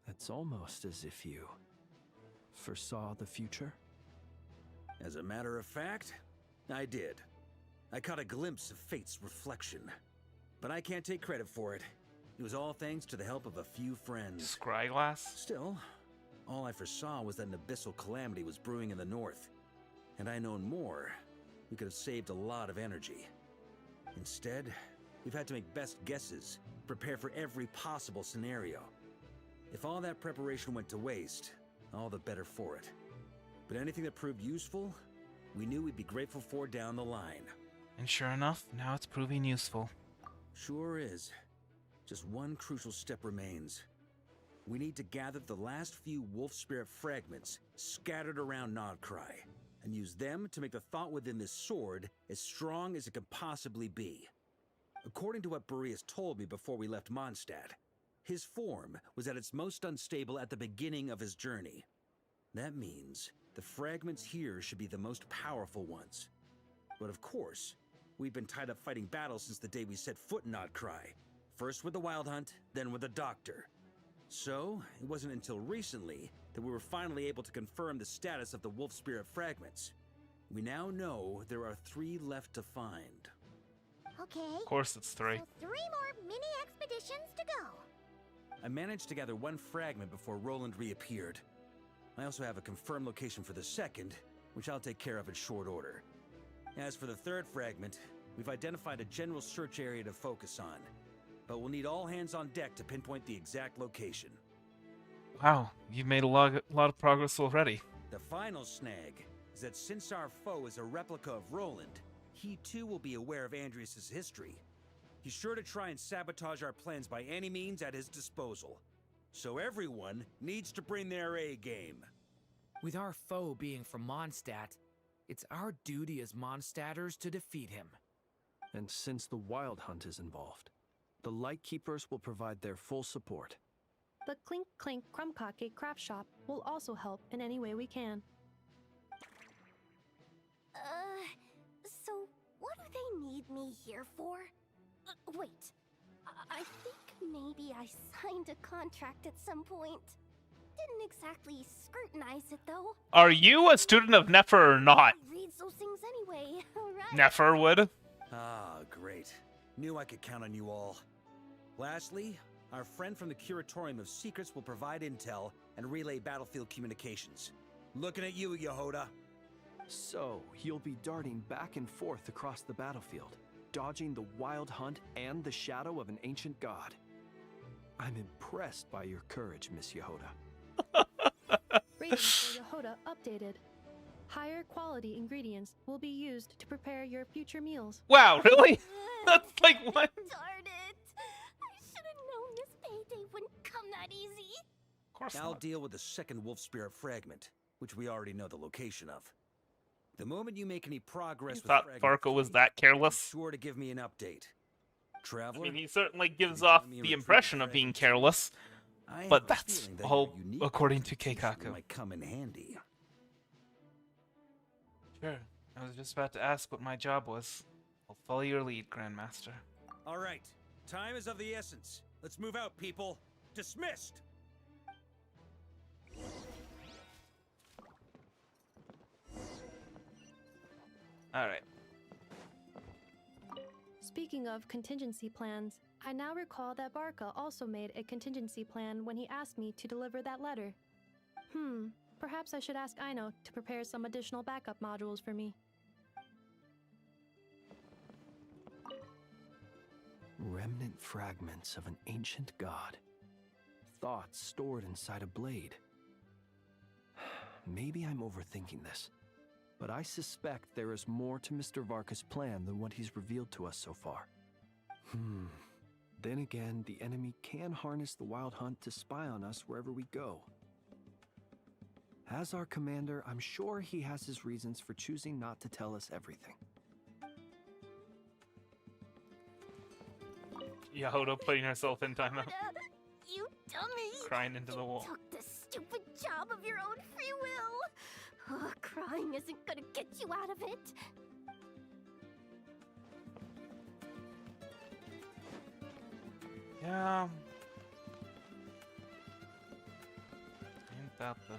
It's almost as if you foresaw the future. As a matter of fact, I did. I caught a glimpse of fate's reflection. But I can't take credit for it. It was all thanks to the help of a few friends. Scryglass? Still, all I foresaw was that an abyssal calamity was brewing in the north. Had I known more, we could have saved a lot of energy. Instead, we've had to make best guesses, prepare for every possible scenario. If all that preparation went to waste, all the better for it. But anything that proved useful, we knew we'd be grateful for down the line. And sure enough, now it's proving useful. Sure is. Just one crucial step remains. We need to gather the last few wolf spirit fragments scattered around Nodcry, and use them to make the thought within this sword as strong as it could possibly be. According to what Boreas told me before we left Mondstadt, his form was at its most unstable at the beginning of his journey. That means the fragments here should be the most powerful ones. But of course, we've been tied up fighting battles since the day we set foot in Nodcry. First with the Wild Hunt, then with the Doctor. So, it wasn't until recently that we were finally able to confirm the status of the Wolf Spirit fragments. We now know there are 3 left to find. Okay. Of course it's 3. So 3 more mini expeditions to go. I managed to gather 1 fragment before Roland reappeared. I also have a confirmed location for the second, which I'll take care of in short order. As for the 3rd fragment, we've identified a general search area to focus on, but we'll need all hands on deck to pinpoint the exact location. Wow, you've made a lot of progress already. The final snag is that since our foe is a replica of Roland, he too will be aware of Andrias's history. He's sure to try and sabotage our plans by any means at his disposal. So everyone needs to bring their A game. With our foe being from Mondstadt, it's our duty as Mondstadters to defeat him. And since the Wild Hunt is involved, the Lightkeepers will provide their full support. The Clink Clink Krumkake craft shop will also help in any way we can. So what do they need me here for? Wait, I think maybe I signed a contract at some point. Didn't exactly scrutinize it though. Are you a student of Nefer or not? I read those things anyway, right? Nefer would. Ah, great. Knew I could count on you all. Lastly, our friend from the Curatorium of Secrets will provide intel and relay battlefield communications. Looking at you, Yehoda. So, you'll be darting back and forth across the battlefield, dodging the Wild Hunt and the shadow of an ancient god. I'm impressed by your courage, Miss Yehoda. Rating for Yehoda updated. Higher quality ingredients will be used to prepare your future meals. Wow, really? That's like what? Darn it! I should have known this payday wouldn't come that easy. Of course I'll not. deal with the second wolf spirit fragment, which we already know the location of. The moment you make any progress You with thought fragment Varka was 3, that be careless? sure to give me an update. I Traveler, mean, he certainly gives you off join me in the retrieving impression of being fragment 2? careless, I have but a that's feeling that all your unique according to constitution Keikaku. might come in handy. Sure. I was just about to ask what my job was. I'll follow your lead, Grandmaster. All right, time is of the essence. Let's move out, people. Dismissed! Alright. Speaking of contingency plans, I now recall that Varka also made a contingency plan when he asked me to deliver that letter. Perhaps I should ask Aino to prepare some additional backup modules for me. Remnant fragments of an ancient god. Thoughts stored inside a blade. Maybe I'm overthinking this, but I suspect there is more to Mr. Varka's plan than what he's revealed to us so far. Then again, the enemy can harness the Wild Hunt to spy on us wherever we go. As our commander, I'm sure he has his reasons for choosing not to tell us everything. Yahoda putting herself in timeout. You dummy! Crying into the wall. You took the stupid job of your own free will! Crying isn't gonna get you out of it! Yeah. Ain't that the...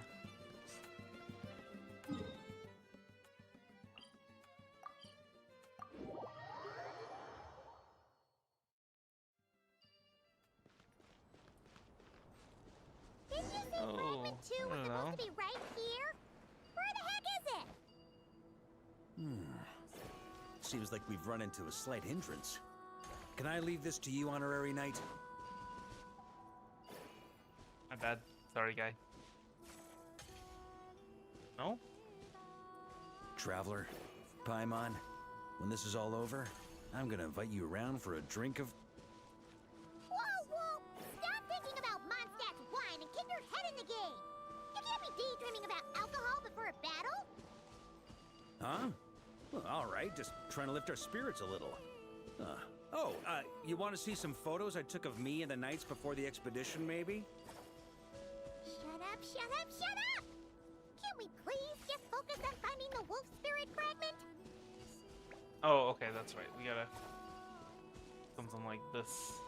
Didn't you say Fragment 2 was supposed to be right here? Where the heck is it? Seems like we've run into a slight hindrance. Can I leave this to you, Honorary Knight? My bad. Sorry, guy. No? Traveler, Paimon, when this is all over, I'm gonna invite you around for a drink of... Whoa! Stop thinking about Mondstadt's wine and keep your head in the game! You can't be daydreaming about alcohol before a battle! Huh? Well, alright, just trying to lift our spirits a little. You want to see some photos I took of me and the knights before the expedition, maybe? Shut up! Can we please just focus on finding the wolf spirit fragment? Oh, okay, that's right. We gotta... something like this.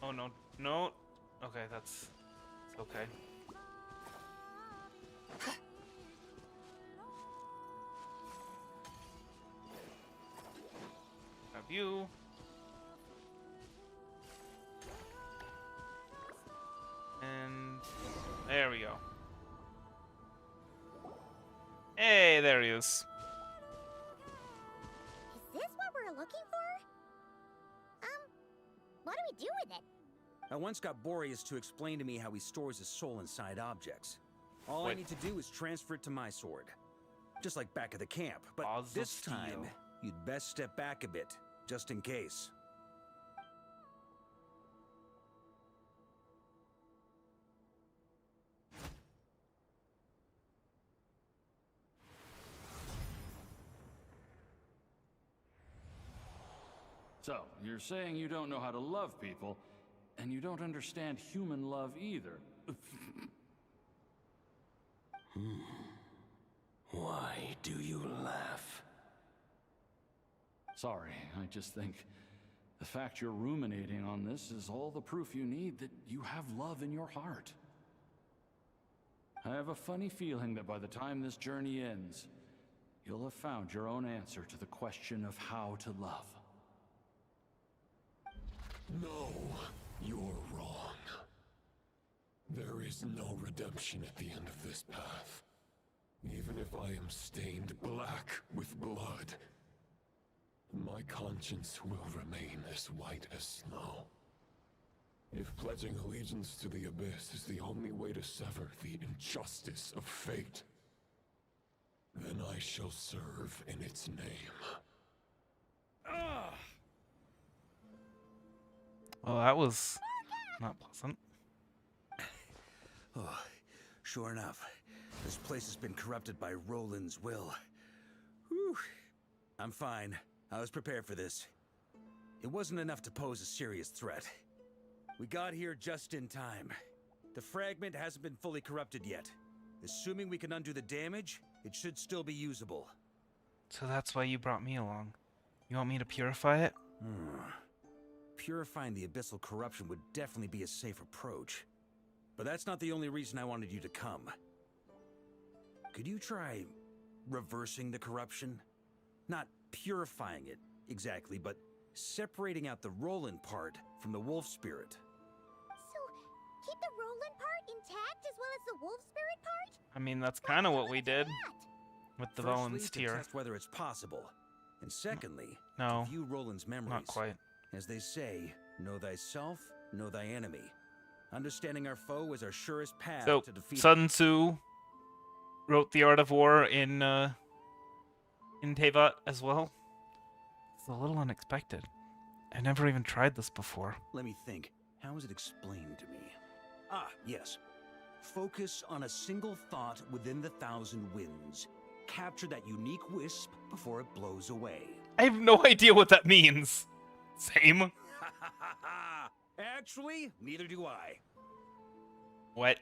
Oh, no. No! Okay, that's... it's okay. Have you... and... there we go. Hey, there he is. Is this what we're looking for? What do we do with it? I once got Boreas to explain to me how he stores his soul inside objects. All I Wait. need to do is transfer it to my sword. Just like back at the camp, but Balls of this steel. time, you'd best step back a bit, just in case. So, you're saying you don't know how to love people, and you don't understand human love either. Why do you laugh? Sorry, I just think the fact you're ruminating on this is all the proof you need that you have love in your heart. I have a funny feeling that by the time this journey ends, you'll have found your own answer to the question of how to love. No, you're wrong. There is no redemption at the end of this path. Even if I am stained black with blood, my conscience will remain as white as snow. If pledging allegiance to the Abyss is the only way to sever the injustice of fate, Then I shall serve in its name. Well, that was not pleasant. Oh, sure enough, this place has been corrupted by Roland's will. Whew. I'm fine. I was prepared for this. It wasn't enough to pose a serious threat. We got here just in time. The fragment hasn't been fully corrupted yet. Assuming we can undo the damage, it should still be usable. So that's why you brought me along. You want me to purify it? Purifying the abyssal corruption would definitely be a safe approach. But that's not the only reason I wanted you to come. Could you try reversing the corruption? Not purifying it, exactly, but separating out the Roland part from the wolf spirit. So, keep the Roland part intact as well as the wolf spirit part? I mean, that's kind of what we did with the Firstly, volunteer. to test whether it's possible. And secondly, No, to view Roland's memories. not quite. As they say, know thyself, know thy enemy. Understanding our foe is our surest path So, to defeat. Sun Tzu wrote The Art of War in Teyvat as well. It's a little unexpected. I never even tried this before. Let me think. How is it explained to me? Ah, yes. Focus on a single thought within the 1,000 winds. Capture that unique wisp before it blows away. I have no idea what that means. Same. Actually, neither do I. What?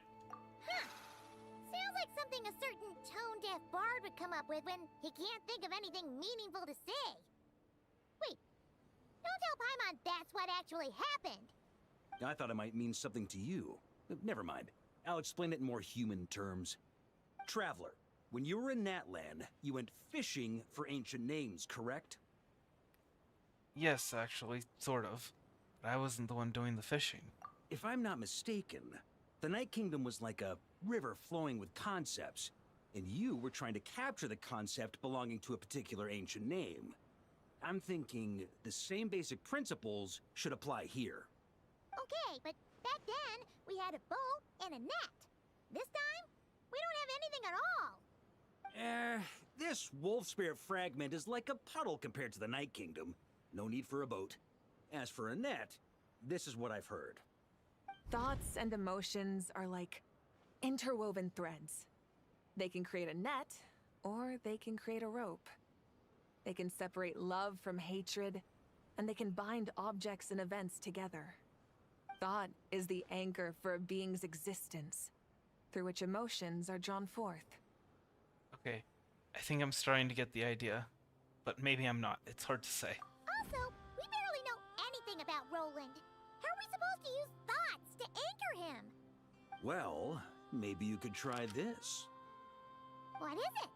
Sounds like something a certain tone-deaf bard would come up with when he can't think of anything meaningful to say. Wait, don't tell Paimon that's what actually happened. I thought it might mean something to you. Never mind. I'll explain it in more human terms. Traveler, when you were in Natlan, you went fishing for ancient names, correct? Yes, actually, sort of. But I wasn't the one doing the fishing. If I'm not mistaken, the Night Kingdom was like a river flowing with concepts, and you were trying to capture the concept belonging to a particular ancient name. I'm thinking the same basic principles should apply here. Okay, but back then, we had a boat and a net. This time, we don't have anything at all. This wolf spirit fragment is like a puddle compared to the Night Kingdom. No need for a boat. As for a net, this is what I've heard. Thoughts and emotions are like interwoven threads. They can create a net, or they can create a rope. They can separate love from hatred, and they can bind objects and events together. Thought is the anchor for a being's existence, through which emotions are drawn forth. Okay, I think I'm starting to get the idea. But maybe I'm not. It's hard to say. Also, we barely know anything about Roland. How are we supposed to use thoughts to anchor him? Well, maybe you could try this. What is it?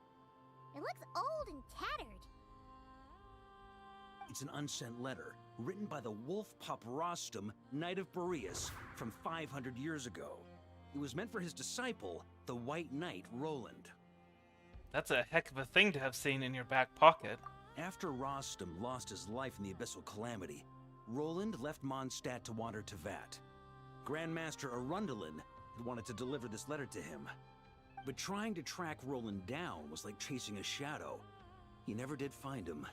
It looks old and tattered. It's an unsent letter, written by the wolf pup Rostam, Knight of Boreas, from 500 years ago. It was meant for his disciple, the White Knight Roland. That's a heck of a thing to have sitting in your back pocket. After Rostam lost his life in the Abyssal Calamity, Roland left Mondstadt to wander Teyvat. Grandmaster Arundelen had wanted to deliver this letter to him. But trying to track Roland down was like chasing a shadow. He never did find him.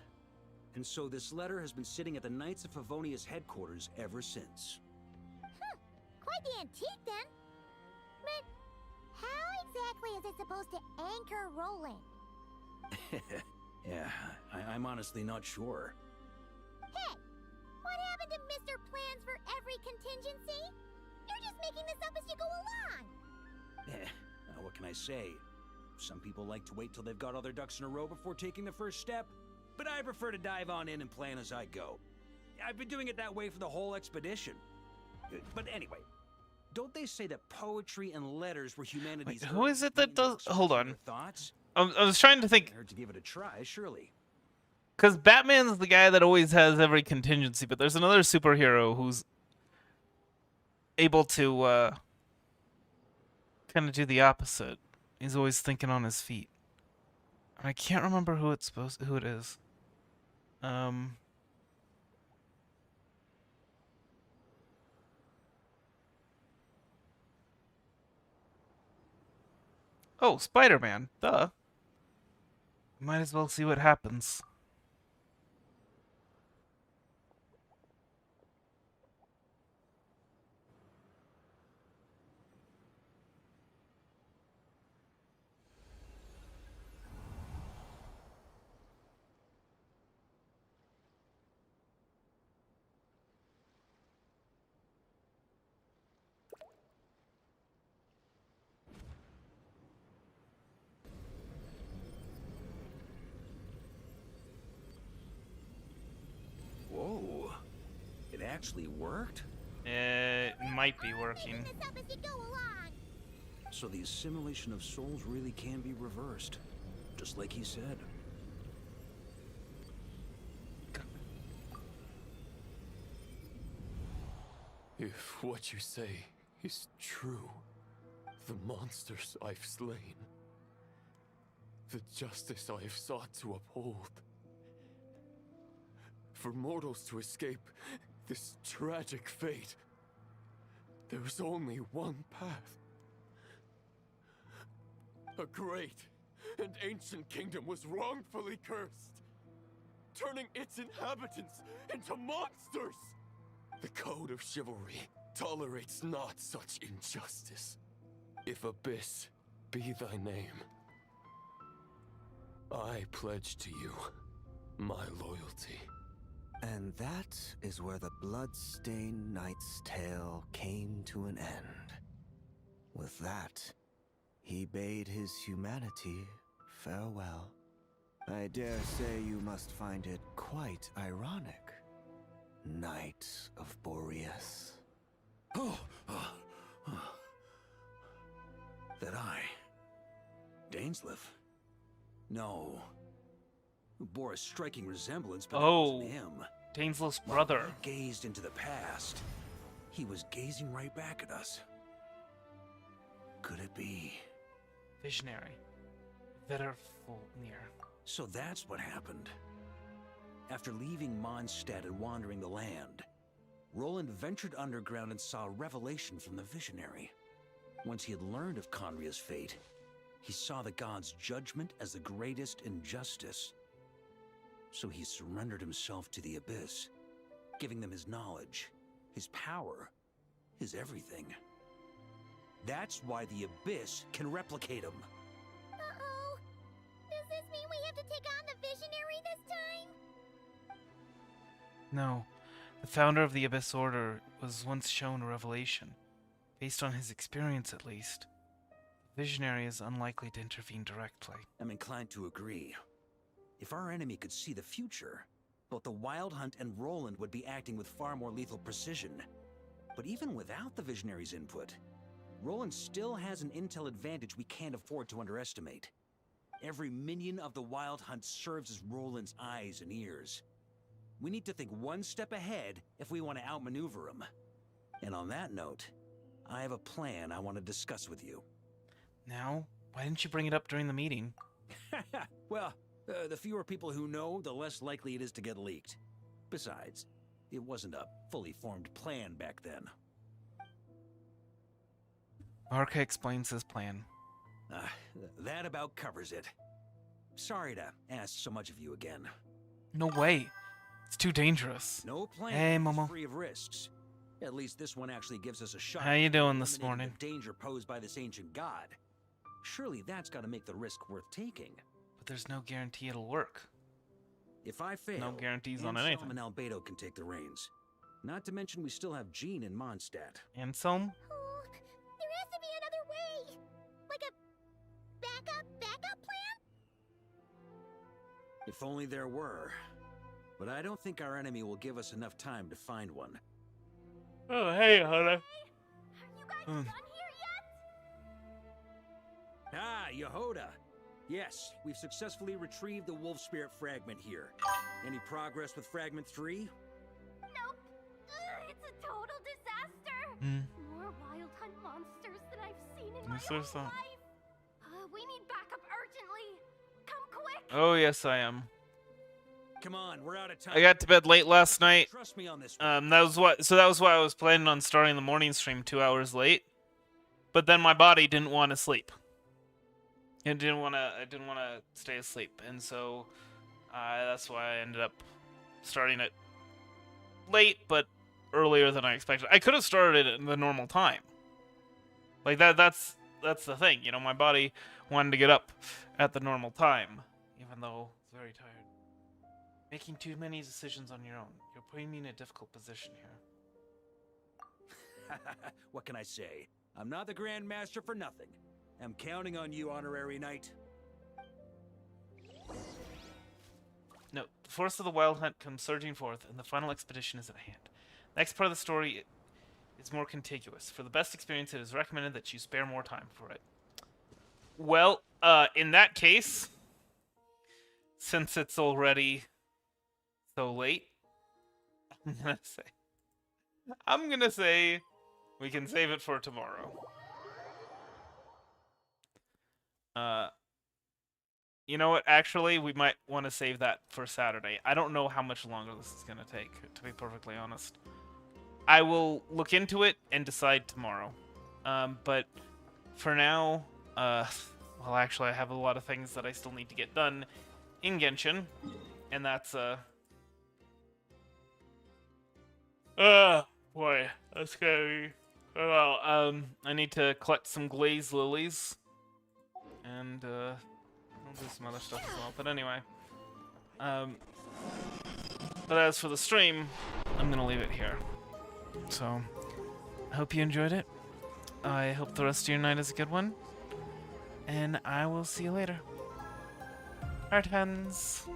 And so this letter has been sitting at the Knights of Favonia's headquarters ever since. Quite the antique then. But how exactly is it supposed to anchor Roland? Yeah, I'm honestly not sure. Hey, what happened to Mr. Plans for every contingency? You're just making this up as you go along. What can I say? Some people like to wait till they've got all their ducks in a row before taking the first step, but I prefer to dive on in and plan as I go. I've been doing it that way for the whole expedition. But anyway, don't they say that poetry and letters were humanity's... Wait, who is it that does... Hold on. Thoughts? I was trying to think... I heard to give it a try, surely. Because Batman's the guy that always has every contingency, but there's another superhero who's able to kind of do the opposite. He's always thinking on his feet. I can't remember who it is. Oh, Spider-Man. Duh. Might as well see what happens. Whoa. It actually worked? It might be working. So the assimilation of souls really can be reversed, just like he said. If what you say is true, the monsters I've slain, the justice I have sought to uphold, for mortals to escape this tragic fate, there is only one path. A great and ancient kingdom was wrongfully cursed, turning its inhabitants into monsters. The code of chivalry tolerates not such injustice. If Abyss be thy name, I pledge to you my loyalty. And that is where the blood-stained knight's tale came to an end. With that, he bade his humanity farewell. I dare say you must find it quite ironic, Knight of Boreas. That I, Dainsleif? No. Who bore a striking resemblance, but it wasn't him. Dainsleif's brother. While we gazed into the past, he was gazing right back at us. Could it be? Visionary. Near. So that's what happened. After leaving Mondstadt and wandering the land, Roland ventured underground and saw a revelation from the Visionary. Once he had learned of Conria's fate, he saw the gods' judgment as the greatest injustice. So he surrendered himself to the Abyss, giving them his knowledge, his power, his everything. That's why the Abyss can replicate him. Uh-oh. Does this mean we have to take on the Visionary this time? No. The founder of the Abyss Order was once shown a revelation. Based on his experience, at least. The Visionary is unlikely to intervene directly. I'm inclined to agree. If our enemy could see the future, both the Wild Hunt and Roland would be acting with far more lethal precision. But even without the Visionary's input, Roland still has an intel advantage we can't afford to underestimate. Every minion of the Wild Hunt serves as Roland's eyes and ears. We need to think one step ahead if we want to outmaneuver him. And on that note, I have a plan I want to discuss with you. Now? Why didn't you bring it up during the meeting? Well, the fewer people who know, the less likely it is to get leaked. Besides, it wasn't a fully formed plan back then. Varka explains his plan. That about covers it. Sorry to ask so much of you again. No way. It's too dangerous. No plan Hey, Momo. free of risks. At least this one actually gives us a shot. How you doing at this morning? The danger posed by this ancient god. Surely that's got to make the risk worth taking. But there's no guarantee it'll work. If I fail, No guarantees on Anselm anything. and Albedo can take the reins. Not to mention we still have Jean in Mondstadt. Anselm? Oh, there has to be another way. Like a backup plan? If only there were. But I don't think our enemy will give us enough time to find one. Oh, hey, Hana. You guys done here yet? Ah, Yehoda. Yes, we've successfully retrieved the Wolf Spirit fragment here. Any progress with Fragment 3? Nope. It's a total disaster. More Wild Hunt monsters than I've seen in my whole life. We need backup urgently. Come quick. Oh, yes, I am. Come on, we're out of time. I got to bed late last night. Trust me on this. That was why I was planning on starting the morning stream 2 hours late. But then my body didn't want to sleep. I didn't wanna stay asleep, and so that's why I ended up starting it late, but earlier than I expected. I could have started it in the normal time. Like that's the thing, you know, my body wanted to get up at the normal time, even though I was very tired. Making too many decisions on your own. You're putting me in a difficult position here. What can I say? I'm not the Grand Master for nothing. I'm counting on you, Honorary Knight. No, the force of the Wild Hunt comes surging forth, and the final expedition is at hand. The next part of the story is more contiguous. For the best experience, it is recommended that you spare more time for it. Well, in that case, since it's already so late, I'm gonna say we can save it for tomorrow. You know what? Actually, we might want to save that for Saturday. I don't know how much longer this is gonna take, to be perfectly honest. I will look into it and decide tomorrow. But for now, well, actually, I have a lot of things that I still need to get done in Genshin, and that's boy, that's scary. Well, I need to collect some glazed lilies, and I'll do some other stuff as well. But anyway, but as for the stream, I'm gonna leave it here. So, I hope you enjoyed it. I hope the rest of your night is a good one, and I will see you later. Alright, friends.